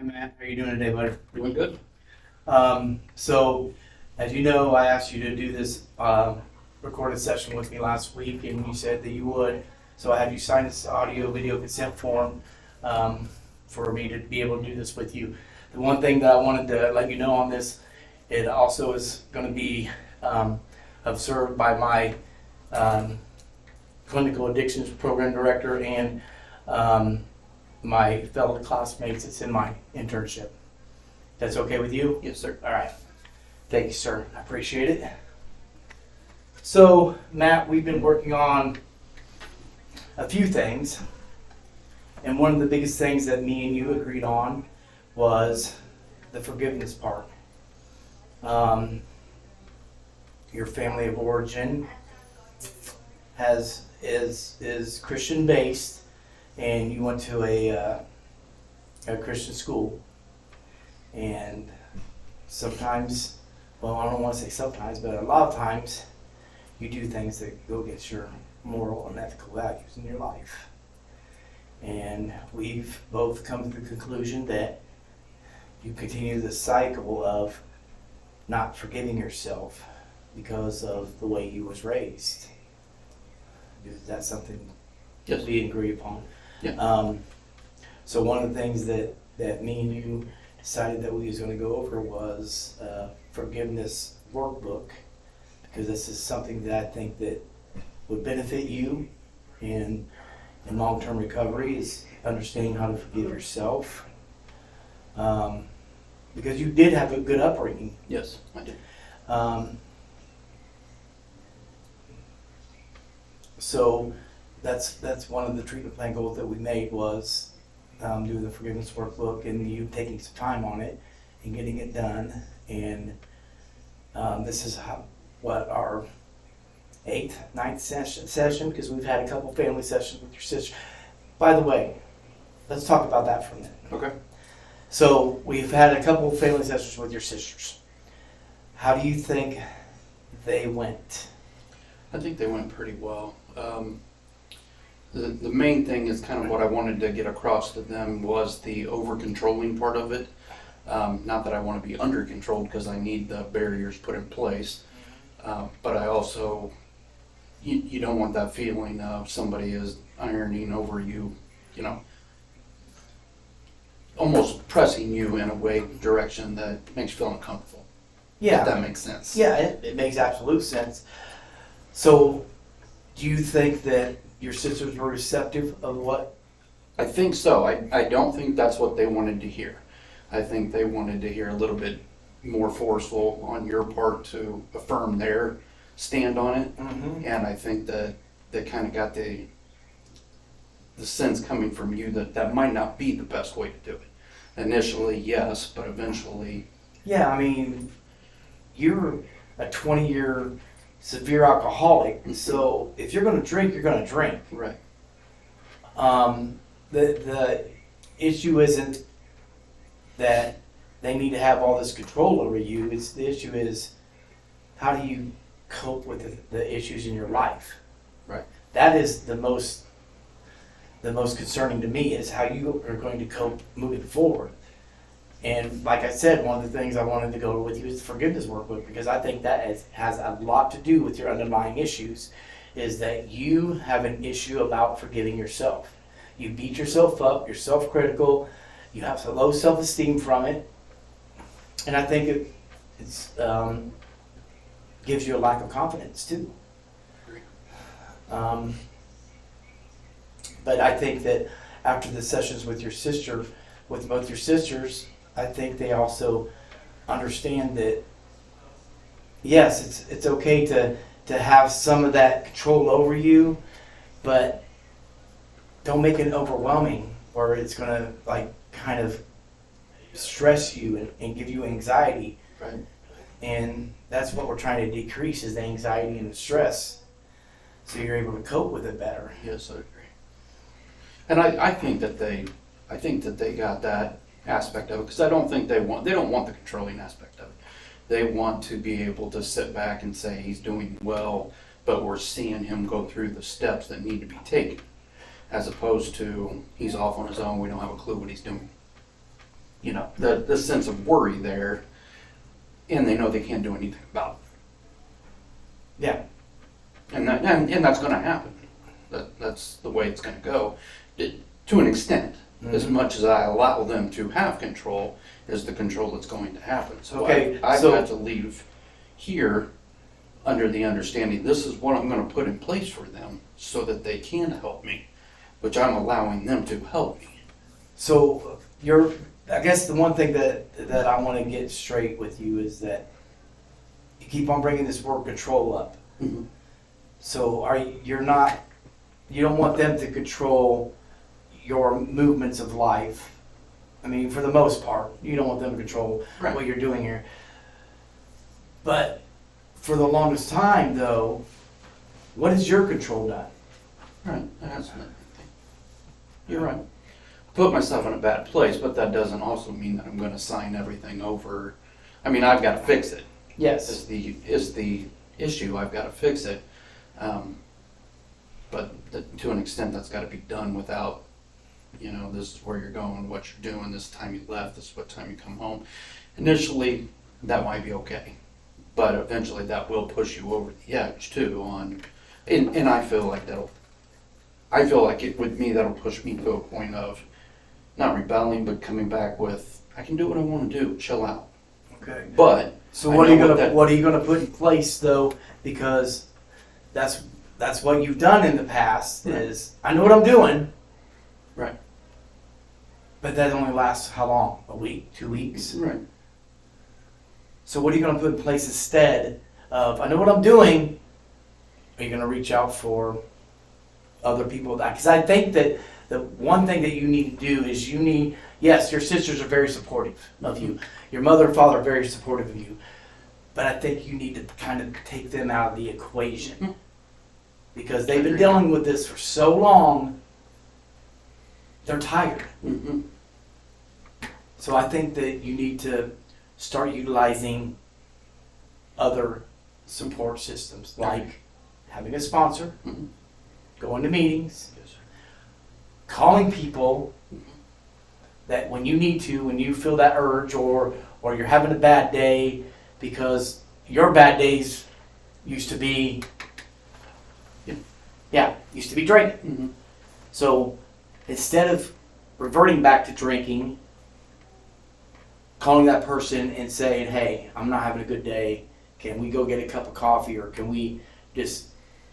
Hi Matt, how are you doing today, bud? Doing good. So, as you know, I asked you to do this recorded session with me last week, and you said that you would. So I had you sign this audio video consent form for me to be able to do this with you. The one thing that I wanted to let you know on this, it also is going to be observed by my clinical addictions program director and my fellow classmates that's in my internship. That's okay with you? Yes, sir. All right. Thank you, sir. I appreciate it. So, Matt, we've been working on a few things. And one of the biggest things that me and you agreed on was the forgiveness part. Your family of origin is Christian based, and you went to a Christian school. And sometimes, well, I don't want to say sometimes, but a lot of times you do things that go against your moral and ethical values in your life. And we've both come to the conclusion that you continue the cycle of not forgiving yourself because of the way you was raised. Is that something Yes. we agree upon? Yeah. So one of the things that me and you decided that we was going to go over was forgiveness workbook, because this is something that I think that would benefit you in long-term recovery, is understanding how to forgive yourself. Because you did have a good upbringing. Yes, I did. So that's one of the treatment plan goals that we made was doing the forgiveness workbook and you taking some time on it and getting it done. And this is what our 8th, 9th session, because we've had a couple family sessions with your sister. By the way, let's talk about that for a minute. Okay. So we've had a couple family sessions with your sisters. How do you think they went? I think they went pretty well. The main thing is kind of what I wanted to get across to them was the over-controlling part of it. Not that I want to be under-controlled because I need the barriers put in place. But I also, you don't want that feeling of somebody is ironing over you, almost pressing you in a direction that makes you feel uncomfortable. Yeah. If that makes sense. Yeah, it makes absolute sense. So, do you think that your sisters were receptive of what? I think so. I don't think that's what they wanted to hear. I think they wanted to hear a little bit more forceful on your part to affirm their stand on it. Mm-hmm. And I think that they kind of got the sense coming from you that might not be the best way to do it. Initially, yes, but eventually. Yeah, I mean, you're a 20-year severe alcoholic, so if you're going to drink, you're going to drink. Right. The issue isn't that they need to have all this control over you. The issue is, how do you cope with the issues in your life? Right. That is the most concerning to me, is how you are going to cope moving forward. And like I said, one of the things I wanted to go with you is the forgiveness workbook, because I think that has a lot to do with your underlying issues, is that you have an issue about forgiving yourself. You beat yourself up, you're self-critical, you have a low self-esteem from it, and I think it's gives you a lack of confidence too. But I think that after the sessions with your sister, with both your sisters, I think they also understand that, yes, it's okay to have some of that control over you, but don't make it overwhelming, or it's going to kind of stress you and give you anxiety. Right. And that's what we're trying to decrease, is the anxiety and the stress, so you're able to cope with it better. Yes, I agree. And I think that they got that aspect of it, because they don't want the controlling aspect of it. They want to be able to sit back and say he's doing well, but we're seeing him go through the steps that need to be taken, as opposed to he's off on his own, we don't have a clue what he's doing. you know, the sense of worry there, and they know they can't do anything about it. Yeah. And that's going to happen. That's the way it's going to go, to an extent. As much as I allow them to have control, is the control that's going to happen. So Okay, I've so- got to leave here under the understanding this is what I'm going to put in place for them so that they can help me, which I'm allowing them to help me. So I guess the one thing that I want to get straight with you is that you keep on bringing this word control up. Mhm. So you don't want them to control your movements of life. I mean, for the most part, you don't want them to control Right. what you're doing here. But for the longest time, though, what has your control done? Right, that's another thing. You're right. Put myself in a bad place, but that doesn't also mean that I'm going to sign everything over. I mean, I've got to fix it. Yes. Is the issue. I've got to fix it. But to an extent, that's got to be done without, you know, this is where you're going, what you're doing, this time you left, this is what time you come home. Initially, that might be okay. But eventually that will push you over the edge too and I feel like with me, that'll push me to a point of not rebelling, but coming back with, I can do what I want to do, chill out. Okay. But So I what are you know gonna what are you gonna put in place though? Because that's what you've done in the past. Right. Is I know what I'm doing. Right. But that only lasts how long? A week, 2 weeks. Right. So what are you gonna put in place instead of I know what I'm doing? Are you gonna reach out for other people? Because I think that the one thing that you need to do is yes, your sisters are very supportive of you. Your mother and father are very supportive of you. But I think you need to kind of take them out of the equation. Mhm. Because they've been dealing with this for so long, they're tired. Mm-hmm. So I think that you need to start utilizing other support systems, like having a sponsor, Mhm. going to meetings, Yes, sir. calling people that when you need to, when you feel that urge or you're having a bad day, because your bad days used to be drinking. Mm-hmm. So instead of reverting back to drinking, calling that person and saying, hey, I'm not having a good day. Can we go get a cup of coffee or can we just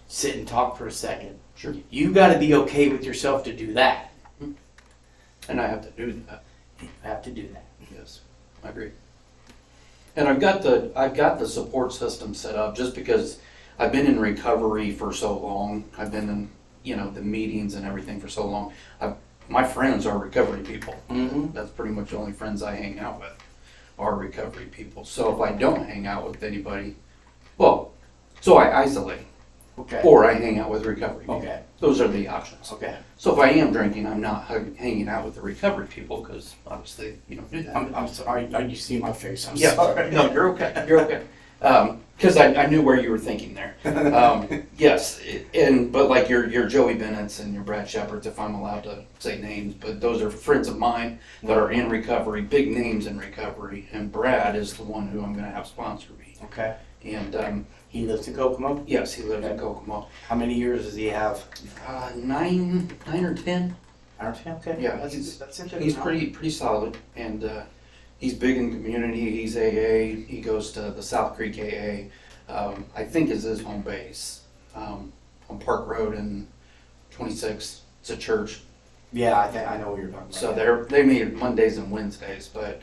sit and talk for a second? Sure. You got to be okay with yourself to do that. And I have to do that. You have to do that. Yes, I agree. And I've got the support system set up just because I've been in recovery for so long. I've been in, you know, the meetings and everything for so long. My friends are recovery people. Mm-hmm. That's pretty much the only friends I hang out with are recovery people. So if I don't hang out with anybody, so I isolate Okay. or I hang out with recovery people. Okay. Those are the options. Okay. So if I am drinking, I'm not hanging out with the recovery people because obviously you don't do that. I'm sorry. You see my face. I'm Yeah, sorry. no, you're okay. You're okay. Because I knew where you were thinking there. Yes, but like your Joey Bennett's and your Brad Shepard's, if I'm allowed to say names, but those are friends of mine that are in recovery, big names in recovery, and Brad is the one who I'm going to have sponsor me. Okay. And He lives in Kokomo. yes, he lives in Kokomo. How many years does he have? 9 or 10. Okay. Yeah, That's interesting. He's pretty solid, and he's big in the community. He's AA. He goes to the South Creek AA. I think is his home base on Park Road in 26. It's a church. Yeah, I know what you're talking about. So they meet Mondays and Wednesdays, but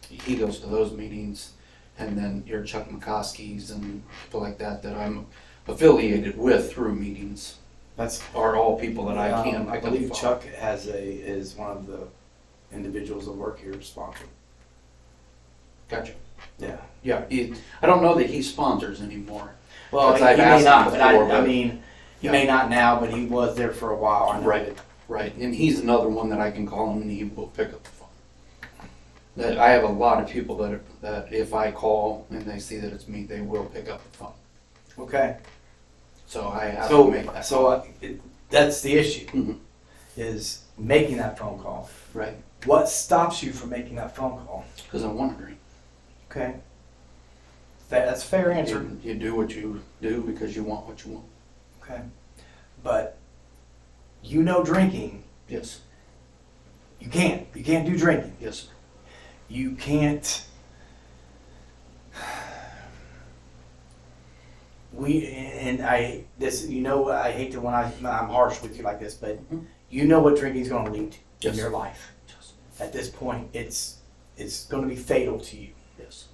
he goes to those meetings, and then your Chuck McCoskey's and people like that I'm affiliated with through meetings That's are all people that I can I pick up the believe phone. Chuck is one of the individuals that work here sponsored. Gotcha. Yeah. Yeah, I don't know that he sponsors anymore. Well, Because he I've may asked him not, but before, I but- mean, he Yeah. may not now, but he was there for a while. I know Right. that- Right, and he's another one that I can call him and he will pick up the phone. That I have a lot of people that if I call and they see that it's me, they will pick up the phone. Okay. So I have to make that. That's the issue, Mhm. is making that phone call. Right. What stops you from making that phone call? Because I want to drink. Okay. That's a fair answer. You do what you do because you want what you want. Okay. But you know drinking, Yes. you can't do drinking. Yes, sir. You can't. I hate to when I'm harsh with you like this, but you know what drinking is going to lead to in Yes. your life. Yes. At this point, it's going to be fatal to you. Yes.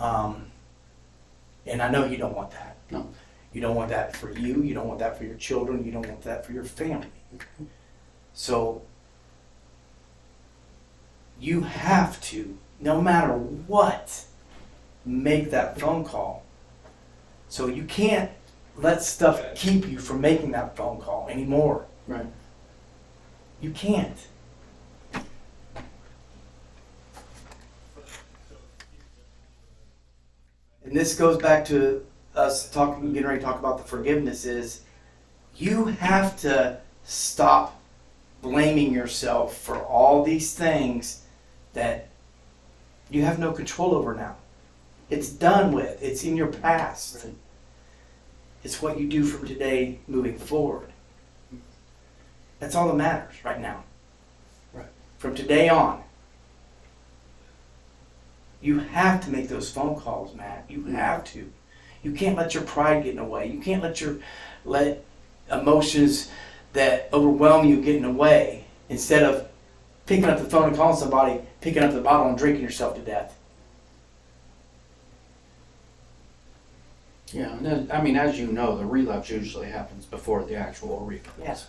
And I know you don't want that. No. You don't want that for you. You don't want that for your children. You don't want that for your family. So you have to, no matter what, make that phone call. So you can't let stuff keep you from making that phone call anymore. Right. You can't. And this goes back to us getting ready to talk about the forgiveness is you have to stop blaming yourself for all these things that you have no control over now. It's done with. It's in your past. Right. It's what you do from today moving forward. That's all that matters right now. Right. From today on. You have to make those phone calls, Matt. You have to. You can't let your pride get in the way. You can't let emotions that overwhelm you get in the way. Instead of picking up the phone and calling somebody, picking up the bottle and drinking yourself to death. Yeah, and then, I mean, as you know, the relapse usually happens before the actual relapse. Yes.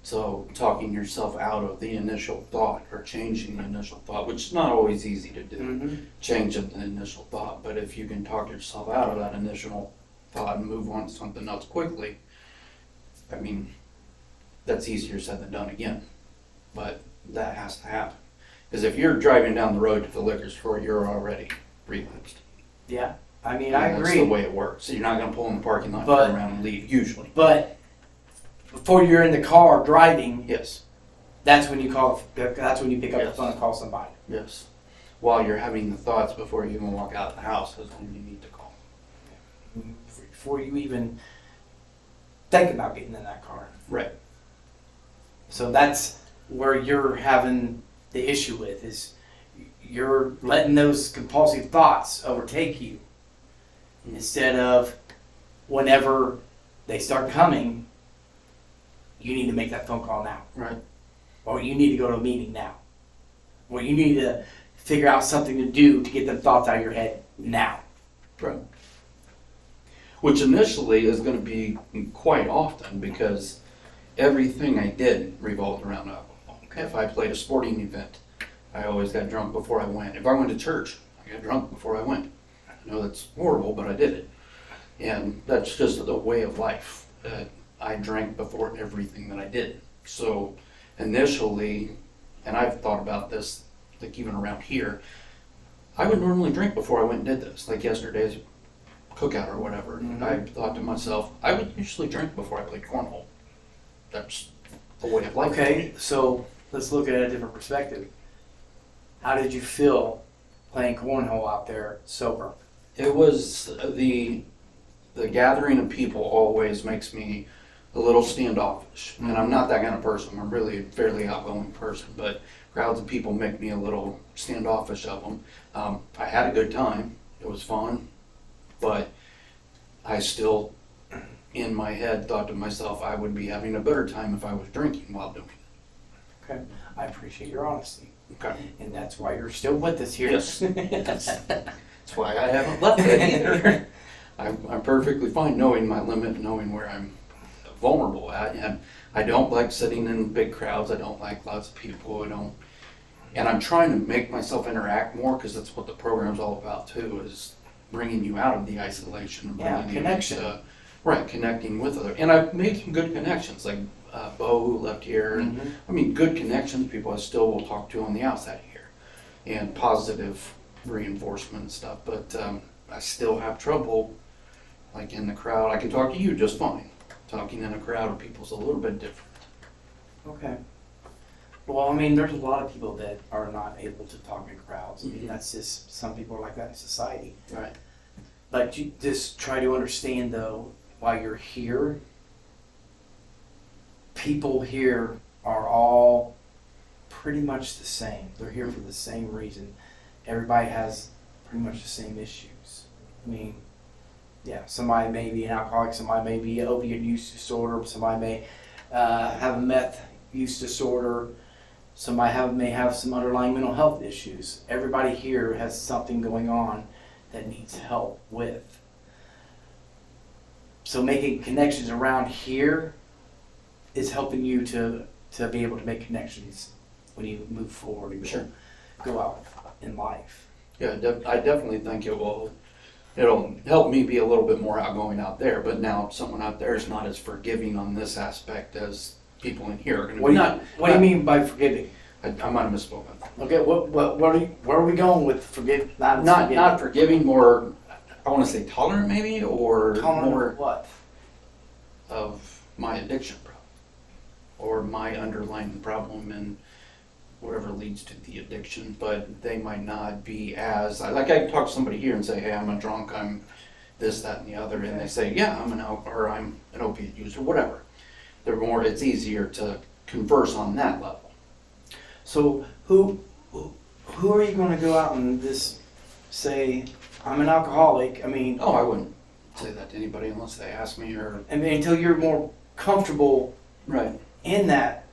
So talking yourself out of the initial thought or changing the initial thought, which is not always easy to do, Mm-hmm. changing the initial thought. But if you can talk yourself out of that initial thought and move on to something else quickly, I mean, that's easier said than done again. But that has to happen. Because if you're driving down the road to the liquor store, you're already relapsed. Yeah. I mean, And I that's agree. the way it works. So you're not going to pull in the parking lot, But- turn around and leave, usually. But before you're in the car driving, Yes, that's when you call. That's when you pick up the Yes. phone and call somebody. yes. While you're having the thoughts before you even walk out of the house is when you need to call. Before you even think about getting in that car. Right. So that's where you're having the issue with is you're letting those compulsive thoughts overtake you instead of whenever they start coming, you need to make that phone call now. Right. Or you need to go to a meeting now. Or you need to figure out something to do to get them thoughts out of your head now. Right. Which initially is going to be quite often because everything I did revolved around alcohol. If I played a sporting event, I always got drunk before I went. If I went to church, I got drunk before I went. I know that's horrible, but I did it. And that's just the way of life. I drank before everything that I did. So initially, and I've thought about this, like even around here, I would normally drink before I went and did this, like yesterday's cookout or whatever. Mhm. I thought to myself, I would usually drink before I played cornhole. That's the way of life. for Okay, me. so let's look at it a different perspective. How did you feel playing cornhole out there sober? It was the gathering of people always makes me a little standoffish, and I'm not that kind of person. I'm really a fairly outgoing person, but crowds of people make me a little standoffish of them. I had a good time. It was fun, but I still, in my head, thought to myself I would be having a better time if I was drinking while doing it. Okay, I appreciate your honesty, Okay. and that's why you're still with us here. Yes. That's why I haven't left it either. I'm perfectly fine knowing my limit, knowing where I'm vulnerable at, and I don't like sitting in big crowds. I don't like lots of people. And I'm trying to make myself interact more because that's what the program's all about too, is bringing you out of the isolation and Yeah, bringing connection. you into, right, connecting with other. And I've made some good connections, like Bo who left here, and Mhm. I mean good connections. People I still will talk to on the outside here, and positive reinforcement and stuff. But I still have trouble, like in the crowd. I can talk to you just fine. Talking in a crowd of people is a little bit different. Okay. Well, I mean, there's a lot of people that are not able to talk in crowds. I mean, Mhm. that's just, some people are like that in society. Right. But you just try to understand, though, while you're here, people here are all pretty much the same. They're here for the same reason. Everybody has pretty much the same issues. I mean, yeah, somebody may be an alcoholic, somebody may be opiate use disorder, somebody may have a meth use disorder, somebody may have some underlying mental health issues. Everybody here has something going on that needs help with. So making connections around here is helping you to be able to make connections when you move forward and Sure. go out in life. Yeah, I definitely think it'll help me be a little bit more outgoing out there, but now someone out there is not as forgiving on this aspect as people in here are going to be. What do you mean by forgiving? I might have misspoken. Okay, where are we going with forgive? Not forgiving, more, I want to say tolerant maybe, or Tolerant more of what? of my addiction problem, or my underlying problem and whatever leads to the addiction, but they might not be as, like I talk to somebody here and say, hey, I'm a drunk, I'm this, that, and the other, and they say, yeah, I'm an opiate user, whatever. It's easier to converse on that level. So who are you going to go out and just say, I'm an alcoholic? I mean, Oh, I wouldn't say that to anybody unless they ask me or. I mean, until you're more comfortable Right. in that.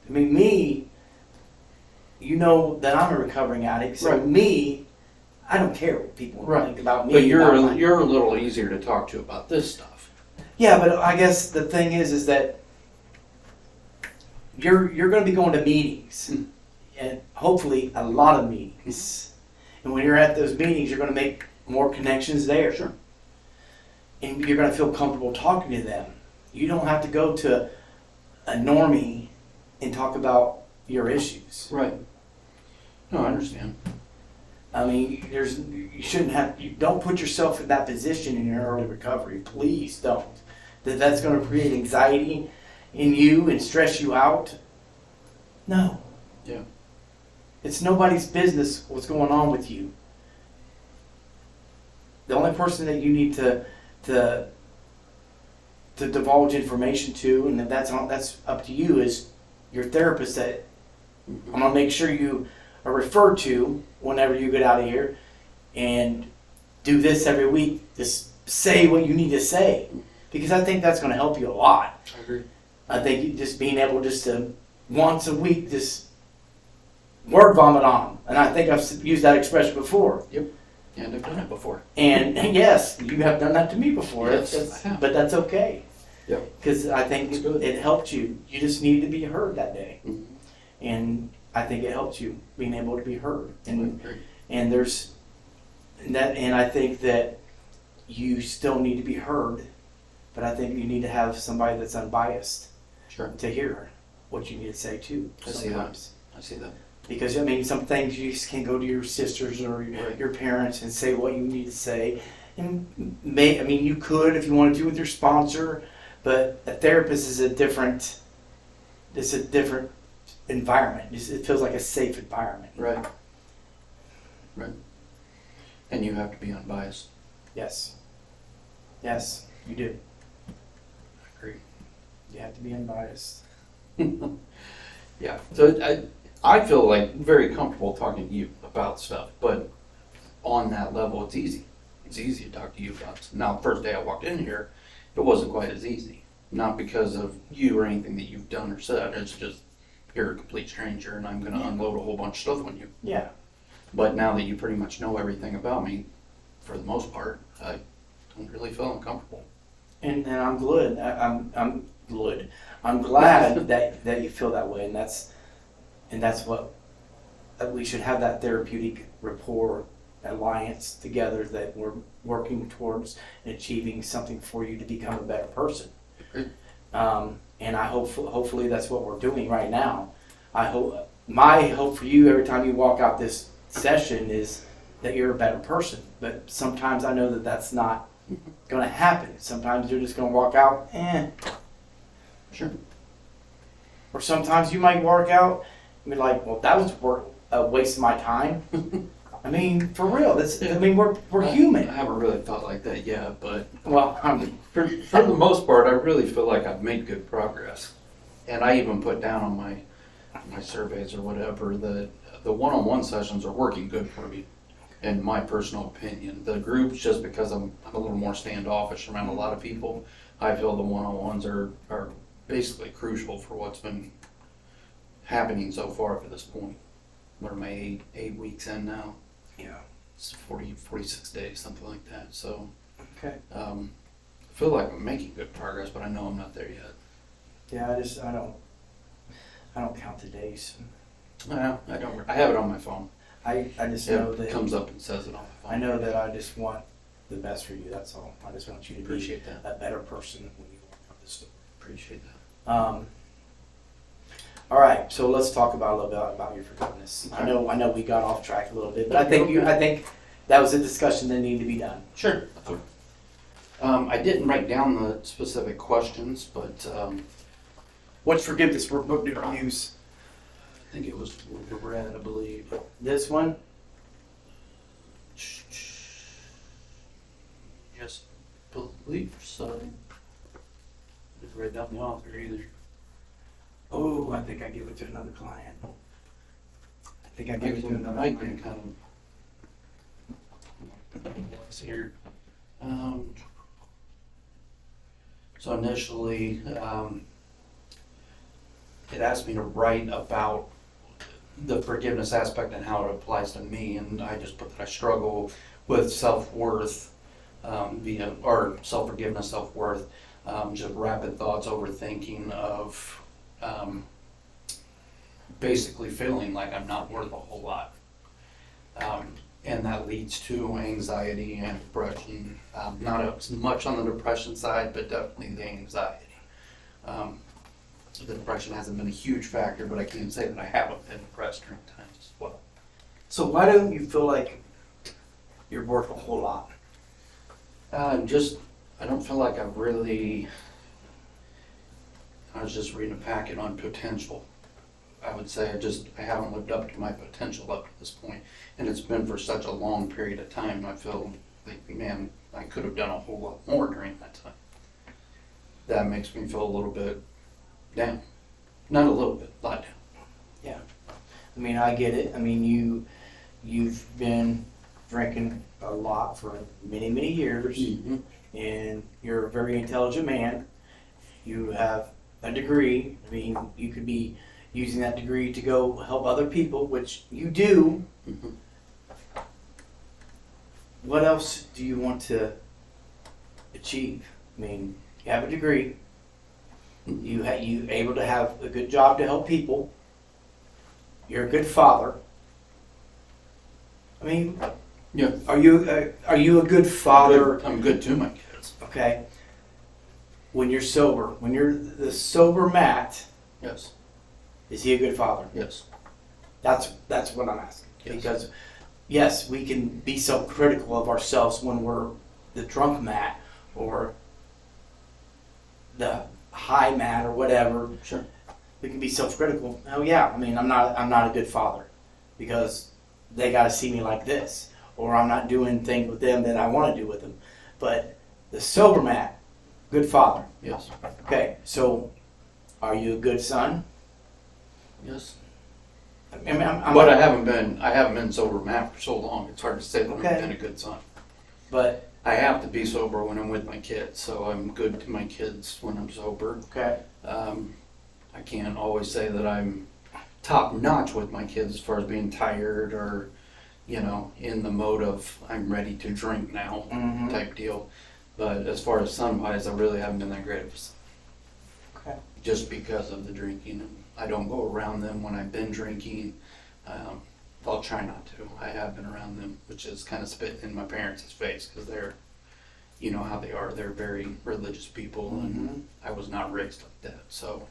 I mean, me, you know that I'm a recovering addict, so Right. I don't care what people Right. think about me. But about my- you're a little easier to talk to about this stuff. Yeah, but I guess the thing is that you're going to be going to meetings, Hmm. and hopefully a lot of meetings. And when you're at those meetings, you're going to make more connections there. Sure. And you're going to feel comfortable talking to them. You don't have to go to a normie and talk about your issues. Right. No, I understand. I mean, you don't put yourself in that position in your early recovery. Please don't. That's going to create anxiety in you and stress you out. No. Yeah. It's nobody's business what's going on with you. The only person that you need to divulge information to, and that's up to you, is your therapist that I'm going to make sure you are referred to whenever you get out of here, and do this every week. Just say what you need to say, because I think that's going to help you a lot. I agree. I think just being able just to once a week just word vomit on them, and I think I've used that expression before. And I've done it before. And yes, you have done that to me before. Yes, That's- I have. but that's okay. Yep. Because I think It's good. it helped you. You just needed to be heard that day, Mhm. and I think it helped you being able to be heard. I And agree. and there's that, and I think that you still need to be heard, but I think you need to have somebody that's unbiased Sure. to hear what you need to say too. I see that. Sometimes. I see that. Because I mean, some things you just can't go to your sisters or Right. your parents and say what you need to say. And you could if you wanted to with your sponsor, but a therapist is a different. It's a different environment. It feels like a safe environment. Right. Right. And you have to be unbiased. Yes. Yes, you do. I agree. You have to be unbiased. Yeah. So I feel like very comfortable talking to you about stuff, but on that level, it's easy. It's easy to talk to you about stuff. Now, the first day I walked in here, it wasn't quite as easy. Not because of you or anything that you've done or said. It's just you're a complete stranger, and I'm going to unload a whole bunch of stuff on you. Yeah. But now that you pretty much know everything about me, for the most part, I don't really feel uncomfortable. And I'm glad. I'm glad. I'm glad that you feel that way, and that's what we should have, that therapeutic rapport alliance together, that we're working towards and achieving something for you to become a better person. Great. And I hopefully that's what we're doing right now. My hope for you every time you walk out this session is that you're a better person. But sometimes I know that that's not going to happen. Sometimes you're just going to walk out, Sure. or sometimes you might walk out I mean, like, well, that was a waste of my time. I mean, for real. We're human. I haven't really thought like that yet, but Well, for the most part, I really feel like I've made good progress. And I even put down on my surveys or whatever that the one-on-one sessions are working good for me, in my personal opinion. The groups, just because I'm a little more standoffish around a lot of people, I feel the one-on-ones are basically crucial for what's been happening so far up to this point. What am I, eight weeks in now? yeah. It's 46 days, something like that. So Okay. I feel like I'm making good progress, but I know I'm not there yet. Yeah, I don't count the days. I don't. I have it on my phone. I just know It that comes up and says it on my phone. I know that I just want the best for you. That's all. I just want you to be Appreciate that. a better person when you walk out the store. Appreciate that. All right, so let's talk about a little bit about your forgiveness. I know we got off track a little bit, but I think that was a discussion that needed to be done. Sure. I didn't write down the specific questions, but What's forgiveness? What did we use? I think it was red, I believe. This one? Yes, believe so. Didn't write down the author either. Oh, I think I gave it to another client. I think I gave it to another I can client. kind of here. So initially, it asked me to write about the forgiveness aspect and how it applies to me, and I just put that I struggle with self-worth or self-forgiveness, self-worth, just rapid thoughts, overthinking of basically feeling like I'm not worth a whole lot. And that leads to anxiety and depression. Not as much on the depression side, but definitely the anxiety. The depression hasn't been a huge factor, but I can say that I haven't been depressed during times as well. So why don't you feel like you're worth a whole lot? I don't feel like I've really. I was just reading a packet on potential. I would say I haven't lived up to my potential up to this point, and it's been for such a long period of time. I feel like, man, I could have done a whole lot more during that time. That makes me feel a little bit down. Not a little bit, a lot down. Yeah. I mean, I get it. I mean, you've been drinking a lot for many, many years, and you're a very intelligent man. You have a degree. I mean, you could be using that degree to go help other people, which you do. Mhm. What else do you want to achieve? I mean, you have a degree. You able to have a good job to help people. You're a good father. I mean, Yeah. are you a good father? I'm good to my kids. Okay. When you're sober, when you're the sober Matt, Yes. is he a good father? Yes. That's what I'm asking. Yes. Because yes, we can be self-critical of ourselves when we're the drunk Matt or the high Matt or whatever. Sure. We can be self-critical. Oh yeah, I mean I'm not a good father because they got to see me like this, or I'm not doing things with them that I want to do with them. But the sober Matt, good father. Yes. Okay, so are you a good son? Yes. I mean, But I haven't been sober, Matt, for so long. It's hard to say that Okay. I've been a good son. But I have to be sober when I'm with my kids, so I'm good to my kids when I'm sober. okay, I can't always say that I'm top notch with my kids as far as being tired or, in the mode of I'm ready to drink now Mhm. type deal. But as far as son wise, I really haven't been that great of a son. okay, Just because of the drinking. And I don't go around them when I've been drinking. I'll try not to. I have been around them, which is kind of spit in my parents' face because they're, you know how they are. They're very religious people, Mhm. and I was not raised like that. So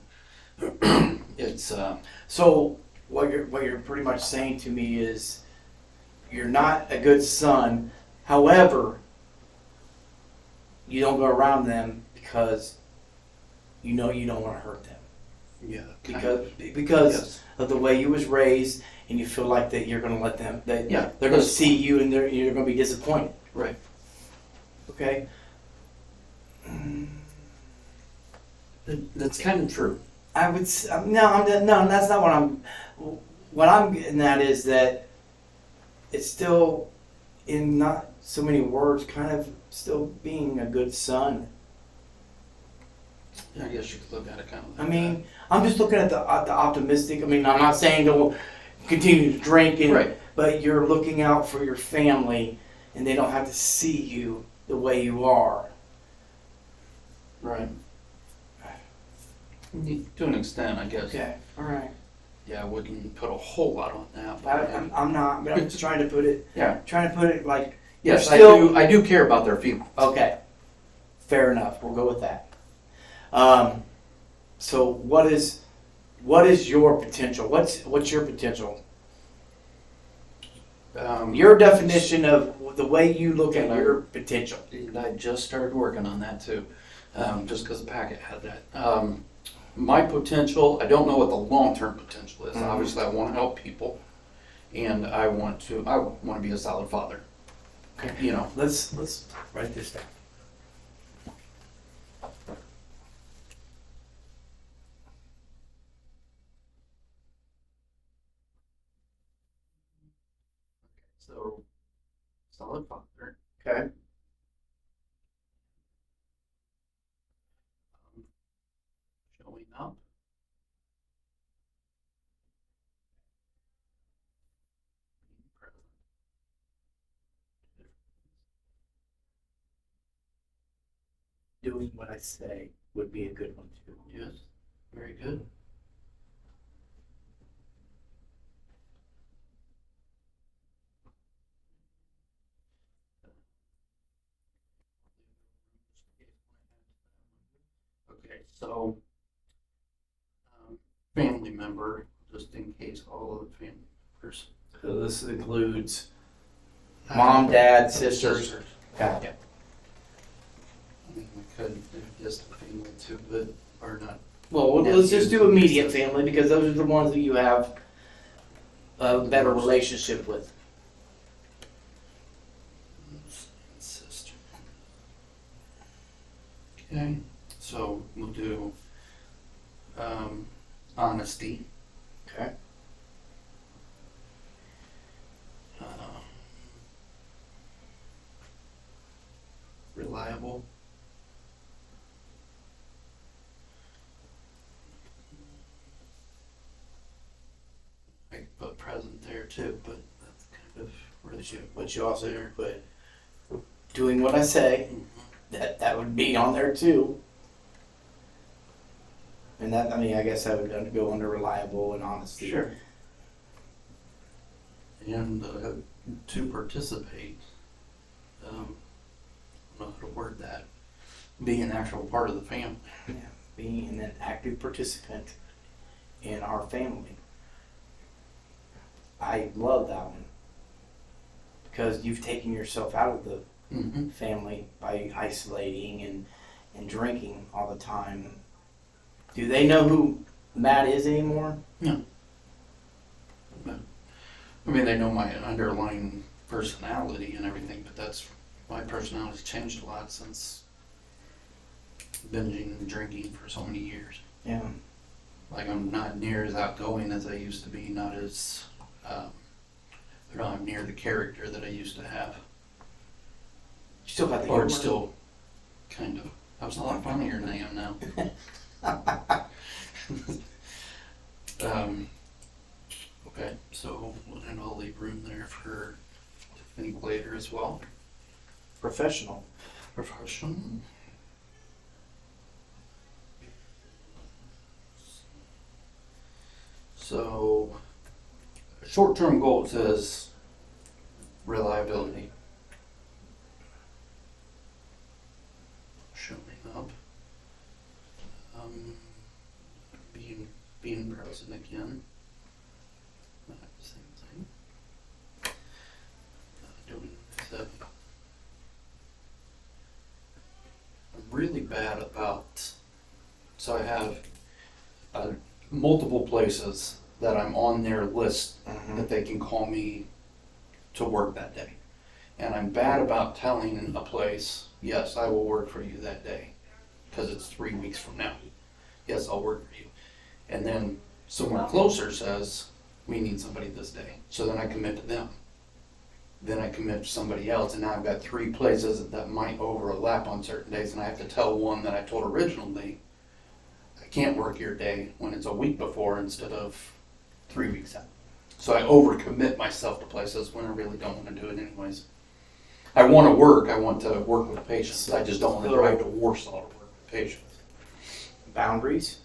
it's So what you're pretty much saying to me is you're not a good son. However, you don't go around them because you don't want to hurt them. Yeah. Because Yes. of the way you was raised, and you feel like that you're going to let them, that Yeah. they're going to see you and you're going to be disappointed. Right. Okay. That's kind of true. I would no, that's not what I'm getting at is that it's still in not so many words, kind of still being a good son. I guess you could look at it kind of. I mean, I'm just looking at the optimistic. I mean, I'm not saying don't continue to drink, Right. but you're looking out for your family, and they don't have to see you the way you are. Right. To an extent, I guess. Okay, all right. Yeah, I wouldn't put a whole lot on that. I'm not, but I'm just trying to put it. Yeah. Trying to put it like. Yes, still, I do care about their feelings. Okay, fair enough. We'll go with that. So what is your potential? What's your potential? Your definition of the way you look at your potential. I just started working on that too, just because the packet had that. My potential, I don't know what the long-term potential is. Mhm. Obviously, I want to help people, and I want to be a solid father. Okay. You know, Let's write this down. so solid father, Okay. showing up. Being present. Doing what I say would be a good one too. Yes, very good. Okay, so family member, just in case all of the family members. So this includes mom, dad, sisters. Okay. I mean, we could just family too, but or not. Well, let's just do immediate family because those are the ones that you have a better relationship with. Sister. Okay, so we'll do honesty. Okay. Reliable. I could put present there too, but that's kind of But you also put doing what I say. That would be on there too. And that, I mean, I guess that would go under reliable and honesty. Sure. And to participate, I don't know how to word that, being an actual part of the family. Yeah, being an active participant in our family. I love that one because you've taken yourself out of the Mm-hmm. family by isolating and drinking all the time. Do they know who Matt is anymore? No. I mean, they know my underlying personality and everything, but my personality's changed a lot since binging and drinking for so many years. Yeah. Like, I'm not near as outgoing as I used to be, not as, I'm near the character that I used to have. You still got the Or humor? it's still kind of, I was a lot funnier than I am now. Okay, so, and I'll leave room there for to think later as well. Professional. Professional. So, short-term goal says reliability. Showing up. Being present again. Same thing. Doing that. I'm really bad about. So I have multiple places that I'm on their list Mhm. that they can call me to work that day. And I'm bad about telling a place, yes, I will work for you that day, because it's 3 weeks from now. Yes, I'll work for you. And then somewhere closer says, we need somebody this day. So then I commit to them. Then I commit to somebody else, and now I've got 3 places that might overlap on certain days, and I have to tell one that I told originally, I can't work your day when it's a week before instead of 3 weeks out. So I overcommit myself to places when I really don't want to do it anyways. I want to work with patients. I just don't want to drive to Warsaw to work with patients. Boundaries.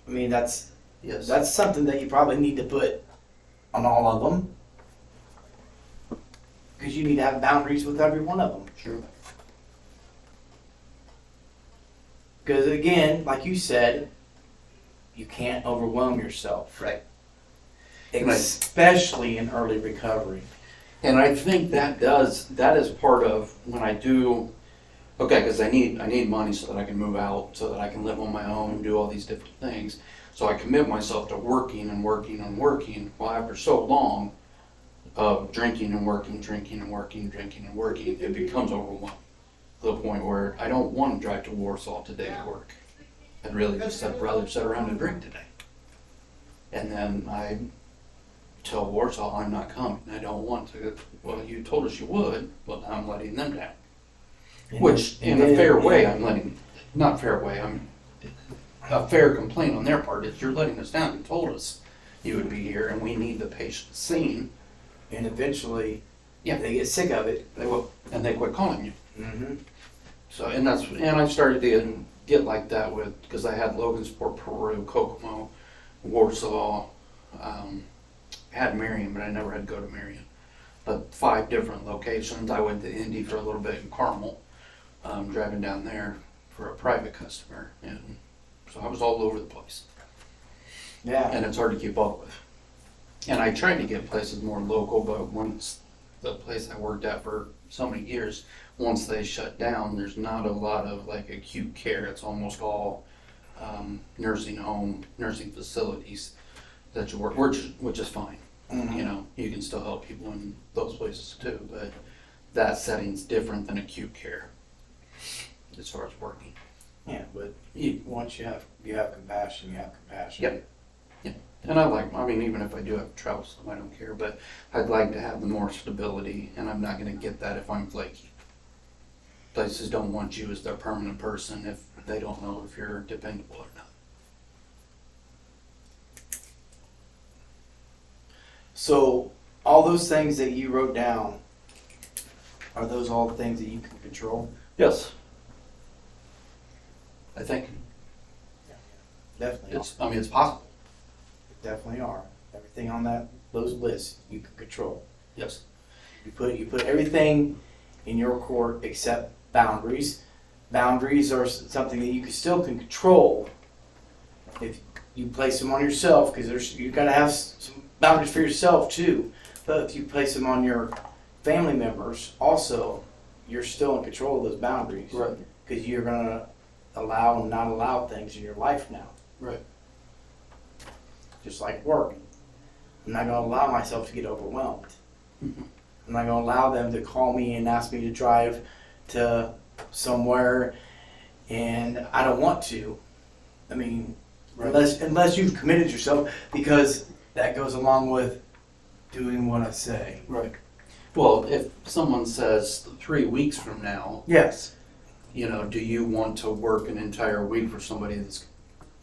I mean, that's Yes. something that you probably need to put on all of them. Because you need to have boundaries with every one of them. Sure. Because again, like you said, you can't overwhelm yourself. Right. Especially in early recovery. And I think that is part of when I do, okay, because I need money so that I can move out, so that I can live on my own and do all these different things. So I commit myself to working and working and working. Well, after so long of drinking and working, drinking and working, drinking and working, it becomes overwhelming to the point where I don't want to drive to Warsaw today to work. I'd really just rather sit around and drink today. And then I tell Warsaw I'm not coming. I don't want to. Well, you told us you would. Well, now I'm letting them down. Which, in a fair way, not fair way, I'm a fair complaint on their part is you're letting us down. You told us you would be here and we need the patient seen. And eventually, Yeah. they get sick of it. They will, and they quit calling you. Mm-hmm. So, and I've started to get like that with, because I had Logansport, Peru, Kokomo, Warsaw, had Marion, but I never had to go to Marion. But 5 different locations. I went to Indy for a little bit in Carmel, driving down there for a private customer. And so I was all over the place. Yeah. And it's hard to keep up with. And I tried to get places more local, but once the place I worked at for so many years, once they shut down, there's not a lot of like acute care. It's almost all nursing home, nursing facilities that you work, which is fine. Mhm. You know, you can still help people in those places too, but that setting's different than acute care as far as working. Yeah, but You- once you have compassion, you have compassion. Yep. And even if I do have to travel some, I don't care, but I'd like to have the more stability, and I'm not gonna get that if I'm flaky. Places don't want you as their permanent person if they don't know if you're dependable or not. So all those things that you wrote down, are those all the things that you can control? Yes. I think Definitely. it's possible. Definitely are. Everything on those lists you can control. Yes. You put everything in your court except boundaries. Boundaries are something that you still can control if you place them on yourself, because you got to have some boundaries for yourself too. But if you place them on your family members, also you're still in control of those boundaries. Right. Because you're gonna allow and not allow things in your life now. Right. Just like work. I'm not going to allow myself to get overwhelmed. Mhm. I'm not going to allow them to call me and ask me to drive to somewhere and I don't want to. I mean, Right. unless you've committed yourself, because that goes along with doing what I say. Right. Well, if someone says 3 weeks from now, Yes. do you want to work an entire week for somebody that's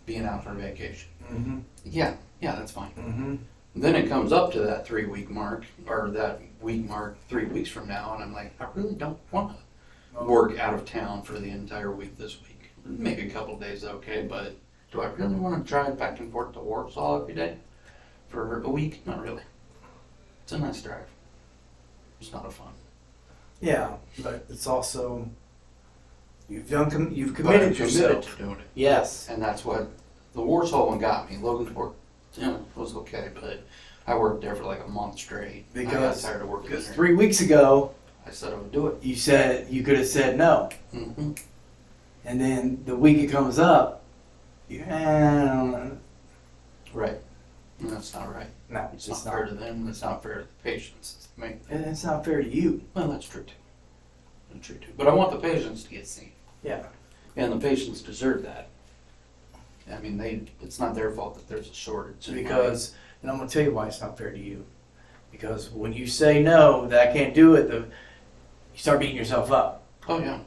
being out for vacation? Mm-hmm. Yeah, that's fine. Mm-hmm. Then it comes up to that 3 week mark, or that week mark 3 weeks from now, and I'm like, I really don't want to work out of town for the entire week this week. Maybe a couple of days, okay, but do I really want to drive back and forth to Warsaw every day for a week? Not really. It's a nice drive. It's not a fun. Yeah, but it's also you've committed But I'm yourself. committed to doing it. Yes. And that's what the Warsaw one got me. Logansport, was okay, but I worked there for like a month straight. I got Because tired of working there. 3 weeks ago I said I would do it. you said you could have said no, Mm-hmm. and then the week it comes up, Yeah, Right. And that's not right. no, It's not fair to them. It's not fair to the patients. It's the main thing. And it's not fair to you. Well, that's true too. That's true too. But I want the patients to get seen. Yeah. And the patients deserve that. I mean, it's not their fault that there's a shortage. Because, and I'm gonna tell you why it's not fair to you. Because when you say no, that I can't do it, you start beating yourself up. Oh, yeah.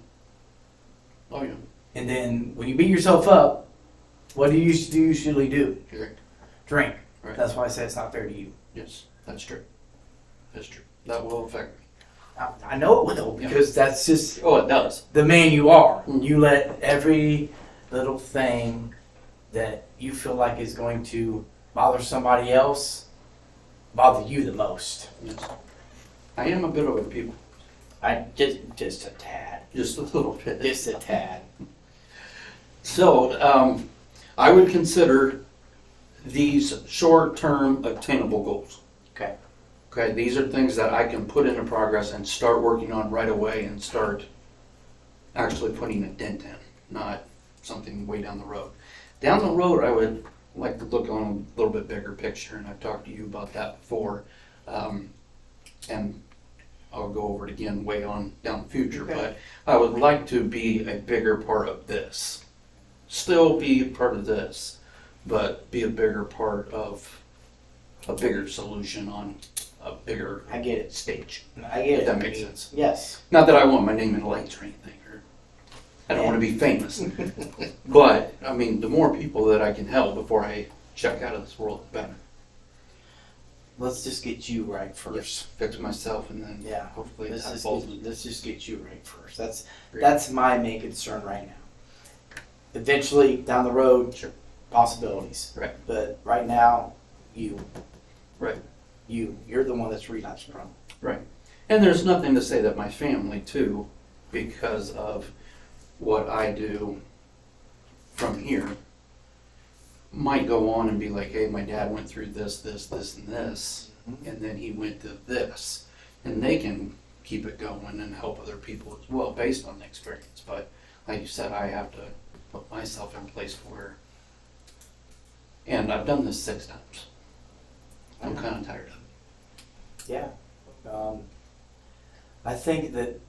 Oh, yeah. And then when you beat yourself up, what do you usually do? Drink. Drink. Right. That's why I say it's not fair to you. Yes, that's true. That's true. That will affect me. I know it will, because that's just Oh, it does. the man you are. Mhm. You let every little thing that you feel like is going to bother somebody else bother you the most. Yes. I am a bit of a people. I just a tad. Just a little bit. Just a tad. So, I would consider these short-term attainable goals. Okay. Okay, these are things that I can put into progress and start working on right away and start actually putting a dent in, not something way down the road. Down the road, I would like to look on a little bit bigger picture, and I've talked to you about that before. And I'll go over it again way on down the future, Okay. but I would like to be a bigger part of this. Still be a part of this, but be a bigger part of a bigger solution on a bigger I get it. stage. I get If it. that makes sense. Yes. Not that I want my name in lights or anything, or I don't want to be famous. But, I mean, the more people that I can help before I check out of this world, the better. Let's just get you right first. Yes, fix myself and then Yeah. hopefully Let's that just, falls let's just get you right first. That's Great. that's my main concern right now. Eventually, down the road, Sure. possibilities. Right. But right now, you. Right. You're the one that's relapse prone. Right. And there's nothing to say that my family, too, because of what I do from here, might go on and be like, hey, my dad went through this, this, this, and this, and then he went to this. And they can keep it going and help other people as well based on the experience. But like you said, I have to put myself in place where, and I've done this 6 times. I'm kind of tired of it. Yeah. I think that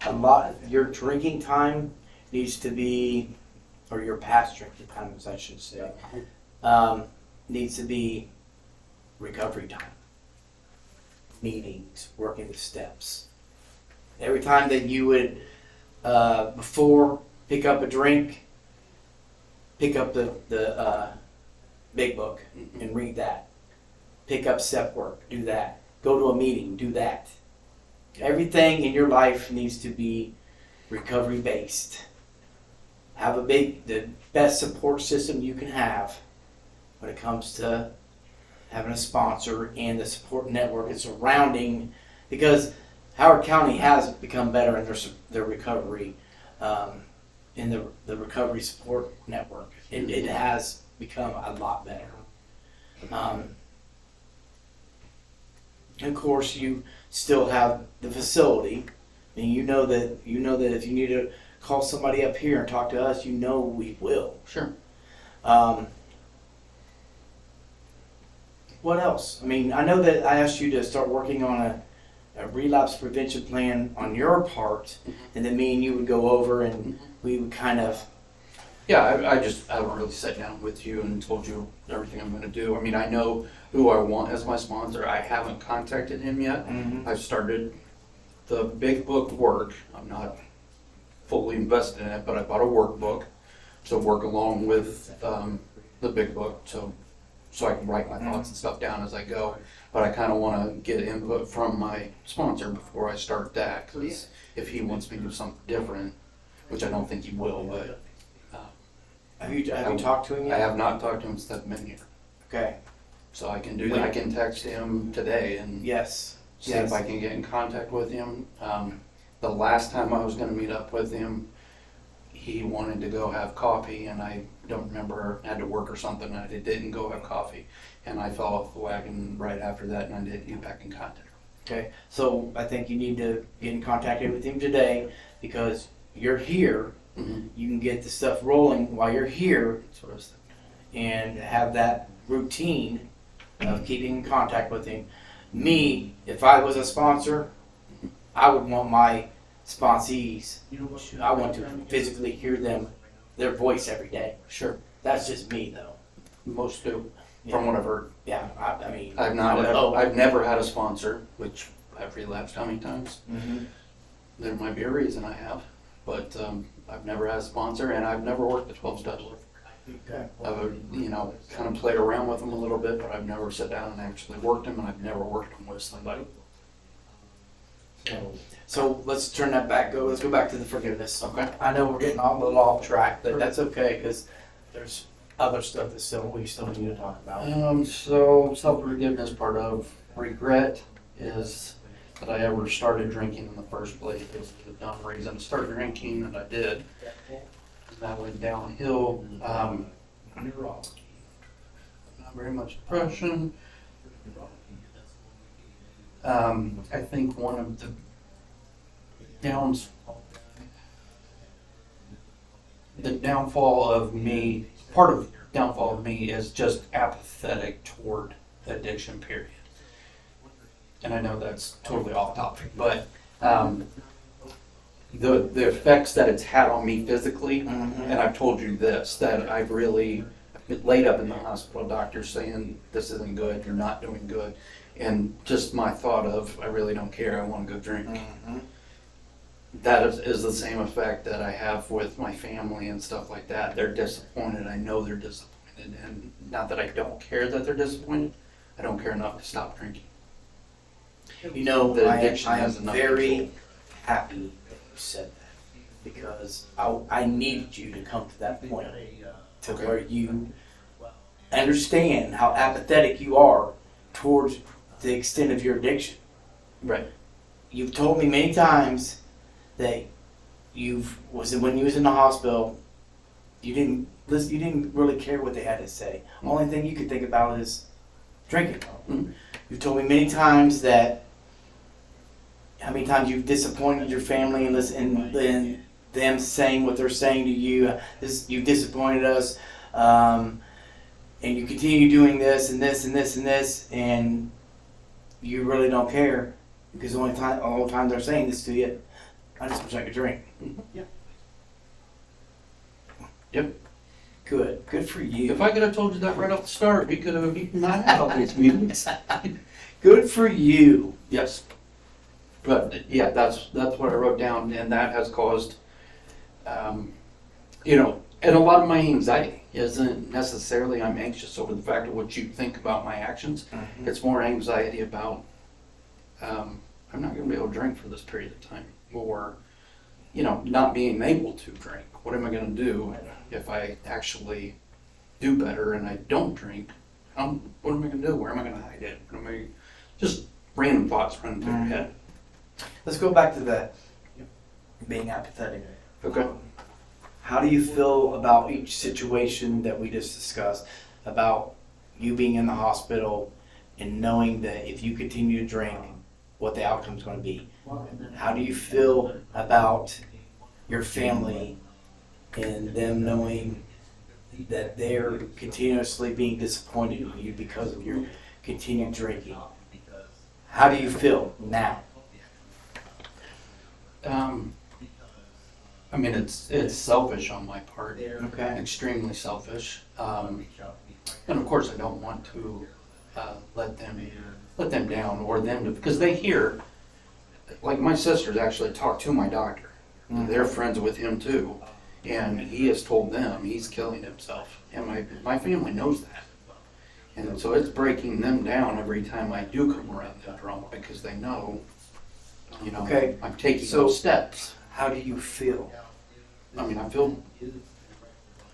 a lot your drinking time needs to be, or your past drinking time, as I should say, needs to be recovery time. Meetings, working the steps. Every time that you would, before pick up a drink, pick up the big book and read that. Pick up step work, do that. Go to a meeting, do that. Everything in your life needs to be recovery based. Have the best support system you can have when it comes to having a sponsor and the support network and surrounding, because Howard County has become better in their recovery, in the recovery support network. It has become a lot better. Of course, you still have the facility, and you know that if you need to call somebody up here and talk to us, we will. Sure. What else? I mean, I know that I asked you to start working on a relapse prevention plan on your part, and then me and you would go over and we would kind of. Yeah, I haven't really sat down with you and told you everything I'm going to do. I mean, I know who I want as my sponsor. I haven't contacted him yet. I've started the big book work. I'm not fully invested in it, but I bought a workbook to work along with the big book, so I can write my thoughts and stuff down as I go. But I kind of want to get input from my sponsor before I start that, because if he wants me to do something different, which I don't think he will, but Have you talked to him yet? I have not talked to him since I've been here. Okay. So I can do that. I can text him today and Yes. see if I can get in contact with him. The last time I was going to meet up with him, he wanted to go have coffee, and I don't remember, had to work or something, and I didn't go have coffee. And I fell off the wagon right after that, and I didn't get back in contact. Okay. So I think you need to get in contact with him today, because you're here Mhm. You can get the stuff rolling while you're here That's what I was and have that routine of keeping in contact with him. Me, if I was a sponsor, I would want my sponsees, I want to physically hear their voice every day. Sure. That's just me though. Most do, from what I've heard. Yeah, I mean. I've not. Oh. I've never had a sponsor, which I've relapsed how many times? Mhm. There might be a reason I have, but I've never had a sponsor, and I've never worked the 12 steps. Okay. I've kind of played around with them a little bit, but I've never sat down and actually worked them, and I've never worked them with somebody. So let's turn that back. Let's go back to the forgiveness. Okay. I know we're getting a little off track, but that's okay because there's other stuff that we still need to talk about. So self-forgiveness part of regret is that I ever started drinking in the first place. It was the dumb reason to start drinking, and I did. And that went downhill. Not very much depression. I think one of the downfall of me, part of downfall of me is just apathetic toward addiction, period. And I know that's totally off topic, but the effects that it's had on me physically, and I've told you this, that I've been laid up in the hospital, doctors saying this isn't good, you're not doing good, and just my thought of I really don't care, I want to go drink. That is the same effect that I have with my family and stuff like that. They're disappointed. I know they're disappointed, and not that I don't care that they're disappointed. I don't care enough to stop drinking. You know, The I addiction am has enough very control. happy that you said that because I needed you to come to that point to Okay. where you understand how apathetic you are towards the extent of your addiction. Right. You've told me many times that when you was in the hospital, you didn't listen, you didn't really care what they had to say. Only thing you could think about is drinking. Mhm. You've told me many times that how many times you've disappointed your family and them saying what they're saying to you. You've disappointed us, and you continue doing this and this and this and this, and you really don't care because the whole time they're saying this to you, I just wish I could drink. Yep. Good for you. If I could have told you that right off the start, we could have not had all these meetings. Good for you. Yes. But yeah, that's what I wrote down, and that has caused, and a lot of my anxiety isn't necessarily I'm anxious over the fact of what you think about my actions. It's more anxiety about I'm not going to be able to drink for this period of time, or not being able to drink. What am I going to do if I actually do better and I don't drink? What am I going to do? Where am I going to hide it? Just random thoughts running through your head. Let's go back to that being apathetic. Okay. How do you feel about each situation that we just discussed? About you being in the hospital and knowing that if you continue to drink, what the outcome is going to be? How do you feel about your family and them knowing that they're continuously being disappointed in you because of your continued drinking? How do you feel now? It's selfish on my part. Okay. Extremely selfish. And of course I don't want to let them down or them to, because they hear, like my sisters actually talk to my doctor. They're friends with him too. And he has told them he's killing himself. And my family knows that. And so it's breaking them down every time I do come around them drunk because they know, Okay. I'm taking So- those steps. How do you feel? I feel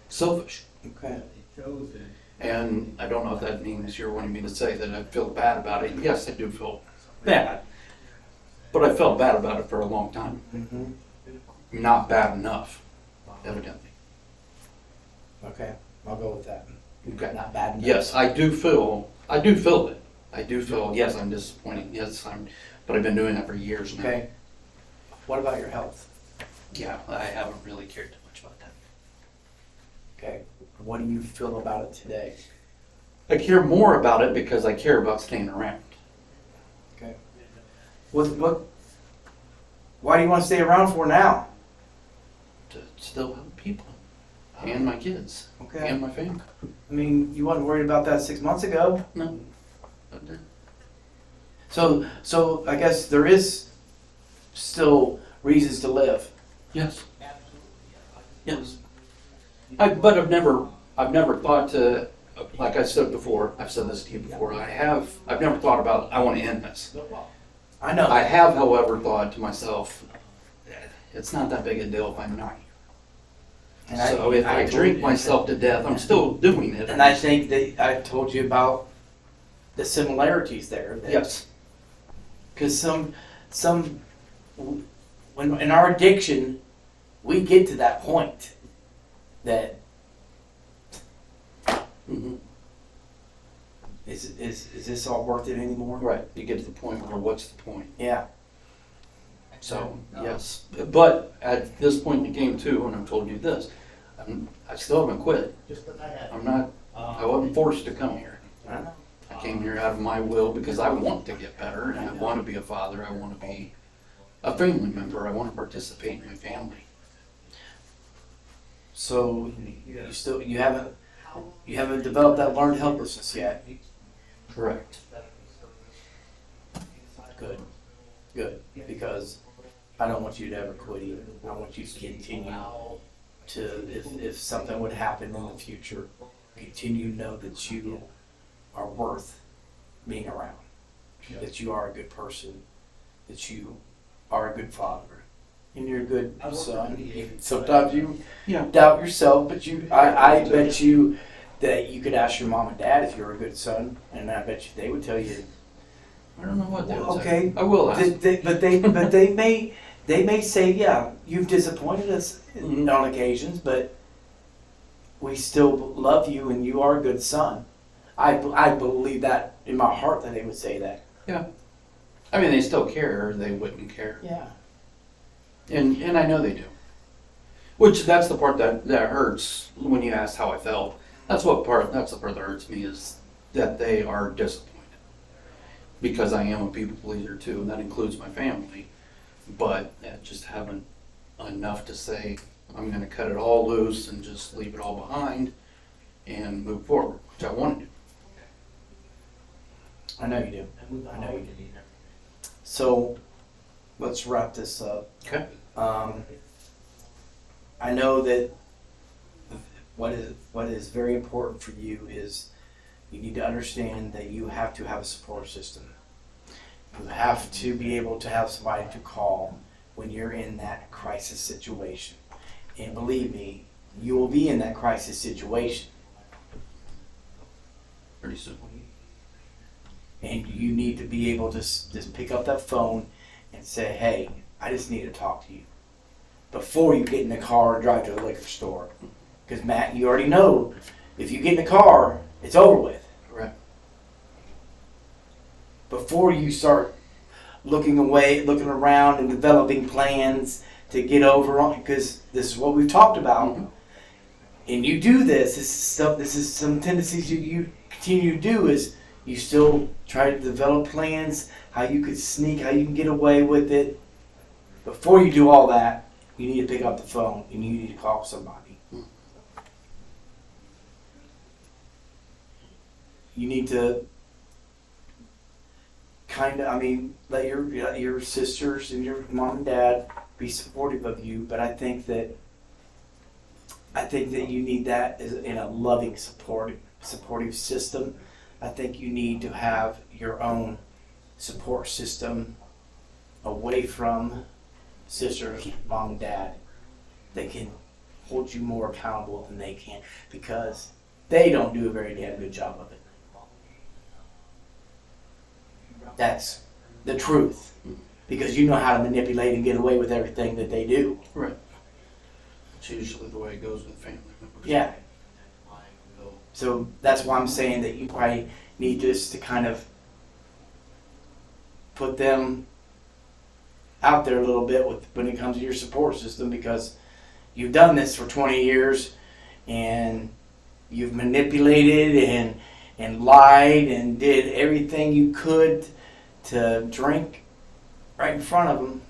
selfish. Okay. And I don't know if that means you're wanting me to say that I feel bad about it. Yes, I do feel bad. But I felt bad about it for a long time. Mm-hmm. Not bad enough, evidently. Okay. I'll go with that. Okay. Not bad enough. Yes, I do feel it. I do feel, yes, I'm disappointed. Yes, but I've been doing that for years now. Okay. What about your health? Yeah, I haven't really cared too much about that. Okay. What do you feel about it today? I care more about it because I care about staying around. Okay. Why do you want to stay around for now? To still help people. And my kids. Okay. And my family. I mean, you wasn't worried about that 6 months ago. No. So I guess there is still reasons to live. Yes. Yes. But I've never thought to, like I said before, I've said this to you before, I've never thought about, I want to end this. I know. I have, however, thought to myself, it's not that big a deal if I'm not. And So if I drink myself to death, I'm still doing it. And I think that I told you about the similarities there. Yes. Because when in our addiction, we get to that point that Mm-hmm. is this all worth it anymore? Right. You get to the point where what's the point? Yeah. So, yes. But at this point in the game too, and I've told you this, I still haven't quit. I wasn't forced to come here. I know. I came here out of my will because I want to get better and I want to be a father. I want to be a family member. I want to participate in my family. So you haven't developed that learned helplessness yet. Correct. Good. Because I don't want you to ever quit either. I want you to continue to, if something would happen in the future, continue to know that you are worth being around. That you are a good person. That you are a good father. And you're a good son. Sometimes you doubt yourself, but I bet you that you could ask your mom and dad if you're a good son, and I bet you they would tell you. I don't know what they would say. Okay, I will ask. but they may say, yeah, you've disappointed us on occasions, but we still love you, and you are a good son. I believe that in my heart that they would say that. Yeah. I mean, they still care, or they wouldn't care. Yeah. And I know they do. Which, that's the part that hurts when you asked how I felt. That's the part that hurts me, is that they are disappointed. Because I am a people pleaser too, and that includes my family. But I just haven't enough to say, I'm going to cut it all loose and just leave it all behind and move forward, which I want to do. I know you do. So, let's wrap this up. Okay. I know that what is very important for you is you need to understand that you have to have a support system. You have to be able to have somebody to call when you're in that crisis situation. And believe me, you will be in that crisis situation. Pretty soon. And you need to be able to just pick up that phone and say, hey, I just need to talk to you. Before you get in the car and drive to the liquor store. Because Matt, you already know, if you get in the car, it's over with. Correct. Before you start looking around and developing plans to get over on, because this is what we've talked about. Mm-hmm. And you do this is some tendencies you continue to do, is you still try to develop plans, how you can get away with it. Before you do all that, you need to pick up the phone and you need to call somebody. You need to let your sisters and your mom and dad be supportive of you, but I think that you need that in a loving, supportive system. I think you need to have your own support system away from sisters, mom, and dad. They can hold you more accountable than they can, because they don't do a very damn good job of it. That's the truth, because you know how to manipulate and get away with everything that they do. Right. It's usually the way it goes with family members. Yeah. So that's why I'm saying that you probably need just to kind of put them out there a little bit with when it comes to your support system, because you've done this for 20 years and you've manipulated and lied and did everything you could to drink right in front of them.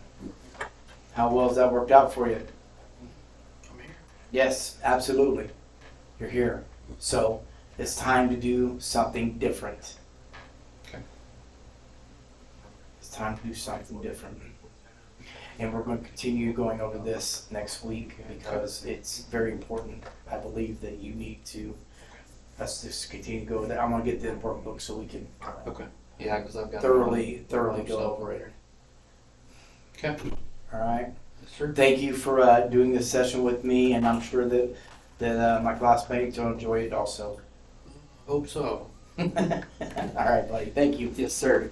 How well has that worked out for you? I'm here. Yes, absolutely. You're here. So it's time to do something different. Okay. It's time to do something different. And we're going to continue going over this next week because it's very important. I believe that you need to, let's just continue to go over that. I want to get the workbook so we can Okay. Yeah, because I've got thoroughly go over it. Okay. All right. Yes, sir. Thank you for doing this session with me, and I'm sure that my classmates will enjoy it also. Hope so. All right, buddy. Thank you. Yes, sir.